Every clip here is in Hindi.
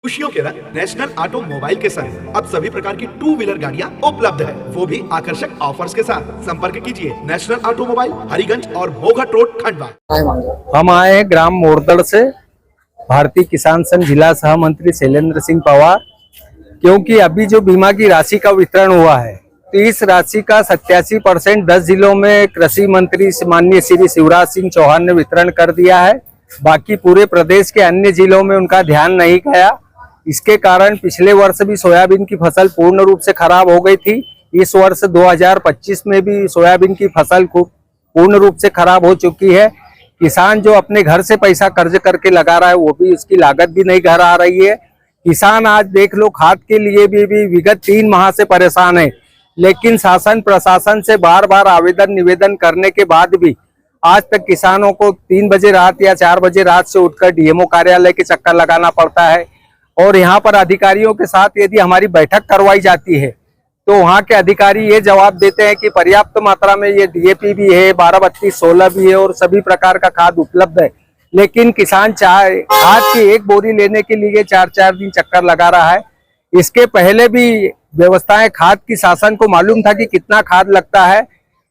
खुशियों के रंग नेशनल ऑटोमोबाइल के संग अब सभी प्रकार की टू व्हीलर गाड़ियां उपलब्ध है, वो भी आकर्षक ऑफर्स के साथ। संपर्क कीजिए नेशनल ऑटोमोबाइल, हरिगंज और मोघट रोड, खंडवा। हम आए हैं ग्राम मोरदड़ से, भारतीय किसान संघ जिला सह मंत्री शैलेंद्र सिंह पवार। क्योंकि अभी जो बीमा की राशि का वितरण हुआ है, तो इस राशि का 87% 10 जिलों में कृषि मंत्री माननीय श्री शिवराज सिंह चौहान ने वितरण कर दिया है। बाकी पूरे प्रदेश के अन्य जिलों में उनका ध्यान नहीं गया। इसके कारण पिछले वर्ष भी सोयाबीन की फसल पूर्ण रूप से खराब हो गई थी। इस वर्ष 2025 में भी सोयाबीन की फसल पूर्ण रूप से खराब हो चुकी है। किसान जो अपने घर से पैसा कर्ज करके लगा रहा है, वो भी उसकी लागत भी नहीं घर आ रही है। किसान आज देख लो, खाद के लिए भी विगत 3 माह से परेशान है, लेकिन शासन प्रशासन से बार बार आवेदन निवेदन करने के बाद भी आज तक किसानों को 3 बजे रात या 4 बजे रात से उठकर डीएमओ कार्यालय के चक्कर लगाना पड़ता है। और यहाँ पर अधिकारियों के साथ यदि हमारी बैठक करवाई जाती है, तो वहाँ के अधिकारी ये जवाब देते हैं कि पर्याप्त मात्रा में ये डीएपी भी है, 12-32-16 भी है और सभी प्रकार का खाद उपलब्ध है। लेकिन किसान चाहे खाद की एक बोरी लेने के लिए 4-4 दिन चक्कर लगा रहा है। इसके पहले भी व्यवस्थाएं खाद की शासन को मालूम था कि कितना खाद लगता है,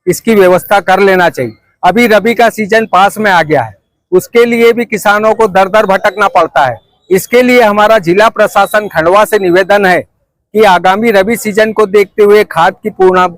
इसकी व्यवस्था कर लेना चाहिए। अभी रबी का सीजन पास में आ गया है, उसके लिए भी किसानों को दर दर भटकना पड़ता है। इसके लिए हमारा जिला प्रशासन खंडवा से निवेदन है कि आगामी रबी सीजन को देखते हुए खाद की पूर्ण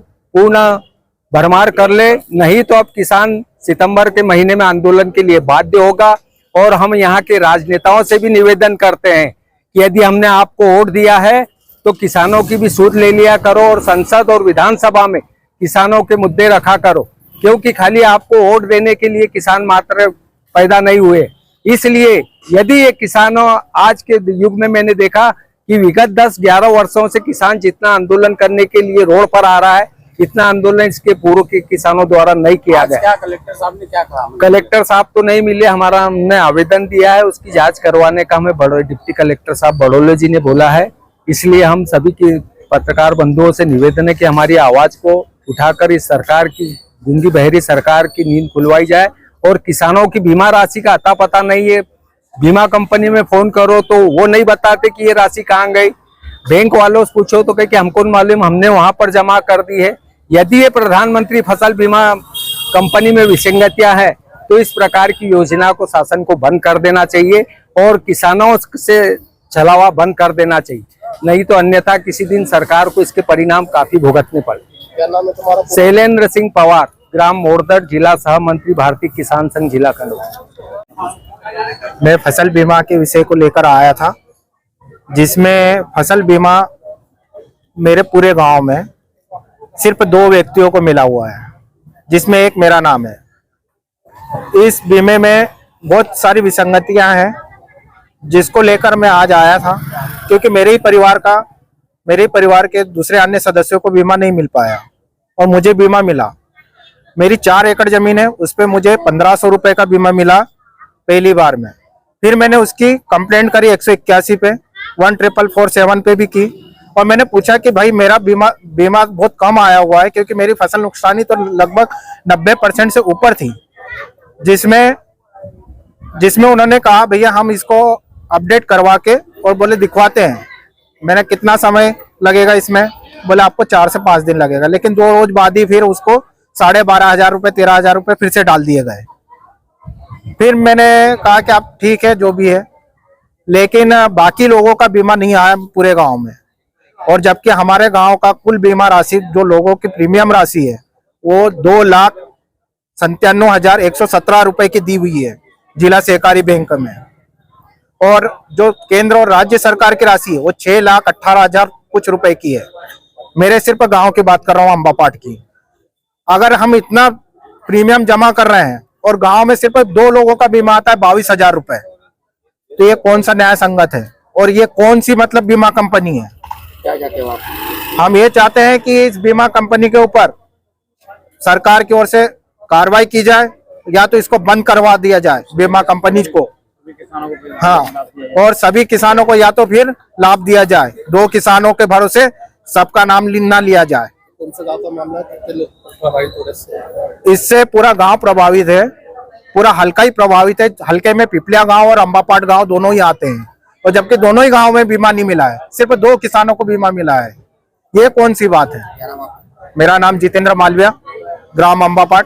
भरमार कर ले, नहीं तो अब किसान सितंबर के महीने में आंदोलन के लिए बाध्य होगा। और हम यहाँ के राजनेताओं से भी निवेदन करते हैं कि यदि हमने आपको वोट दिया है तो किसानों की भी सुध ले लिया करो और संसद और विधानसभा में किसानों के मुद्दे रखा करो। क्योंकि खाली आपको वोट देने के लिए किसान मात्र पैदा नहीं हुए। इसलिए यदि ये किसानों आज के युग में मैंने देखा कि विगत 10-11 वर्षों से किसान जितना आंदोलन करने के लिए रोड पर आ रहा है, इतना आंदोलन इसके पूर्व के किसानों द्वारा नहीं किया गया। क्या कलेक्टर साहब ने क्या कहा? कलेक्टर साहब तो नहीं मिले, हमने आवेदन दिया है, उसकी जांच करवाने का हमें डिप्टी कलेक्टर साहब बड़ोले जी ने बोला है। इसलिए हम सभी की पत्रकार बंधुओं से निवेदन है कि हमारी आवाज को उठाकर इस सरकार की गूंगी बहरी सरकार की नींद खुलवाई जाए। और किसानों की बीमा राशि का अता पता नहीं है। बीमा कंपनी में फोन करो तो वो नहीं बताते कि ये राशि कहाँ गई। बैंक वालों से पूछो तो कहे कि हमको मालूम, हमने वहां पर जमा कर दी है। यदि ये प्रधानमंत्री फसल बीमा कंपनी में विसंगतियां है, तो इस प्रकार की योजना को शासन को बंद कर देना चाहिए और किसानों से छलावा बंद कर देना चाहिए। नहीं तो अन्यथा किसी दिन सरकार को इसके परिणाम काफी भुगतने पड़े। क्या नाम है तुम्हारा? शैलेंद्र सिंह पवार, ग्राम मोरदड़, जिला सह मंत्री, भारतीय किसान संघ, जिला खंडवा। मैं फसल बीमा के विषय को लेकर आया था, जिसमें फसल बीमा मेरे पूरे गांव में सिर्फ 2 व्यक्तियों को मिला हुआ है, जिसमें एक मेरा नाम है। इस बीमे में बहुत सारी विसंगतियां हैं, जिसको लेकर मैं आज आया था। क्योंकि मेरे ही परिवार के दूसरे अन्य सदस्यों को बीमा नहीं मिल पाया और मुझे बीमा मिला। मेरी 4 एकड़ जमीन है, उस पर मुझे 1500 रुपए का बीमा मिला पहली बार में। फिर मैंने उसकी कंप्लेंट करी 181 पे, 14447 पे भी की। और मैंने पूछा कि भाई मेरा बीमा बहुत कम आया हुआ है, क्योंकि मेरी फसल नुकसानी तो लगभग 90% से ऊपर थी। जिसमें उन्होंने कहा भैया हम इसको अपडेट करवा के और बोले दिखवाते हैं। मैंने कितना समय लगेगा इसमें? बोले आपको 4 से 5 दिन लगेगा। लेकिन 2 रोज बाद ही फिर उसको 12,500 रुपए 13,000 रुपए फिर से डाल दिए गए। फिर मैंने कहा कि आप ठीक है जो भी है, लेकिन बाकी लोगों का बीमा नहीं आया पूरे गांव में। और जबकि हमारे गांव का कुल बीमा राशि जो लोगों की प्रीमियम राशि है वो 2,97,117 रुपए की दी हुई है जिला सहकारी बैंक में। और जो केंद्र और राज्य सरकार की राशि है वो 6,18,000 कुछ रुपए की है। मेरे सिर्फ गांव की बात कर रहा हूँ, अम्बापाट की। अगर हम इतना प्रीमियम जमा कर रहे हैं और गांव में सिर्फ 2 लोगों का बीमा आता है 22,000 रुपए, तो ये कौन सा न्याय संगत है? और ये कौन सी मतलब बीमा कंपनी है? क्या चाहते हो आप? हम ये चाहते हैं कि इस बीमा कंपनी के ऊपर सरकार की ओर से कार्रवाई की जाए, या तो इसको बंद करवा दिया जाए बीमा कंपनी को। हाँ, और सभी किसानों को या तो फिर लाभ दिया जाए। 2 किसानों के भरोसे सबका नाम ना लिया जाए। इससे पूरा गांव प्रभावित है, पूरा हल्का ही प्रभावित है। हल्के में पिपलिया गांव और अम्बापाट गांव दोनों ही आते हैं। और जबकि दोनों ही गांव में बीमा नहीं मिला है, सिर्फ 2 किसानों को बीमा मिला है। ये कौन सी बात है? क्या नाम आपका? मेरा नाम जितेंद्र मालविया, ग्राम अंबापाट,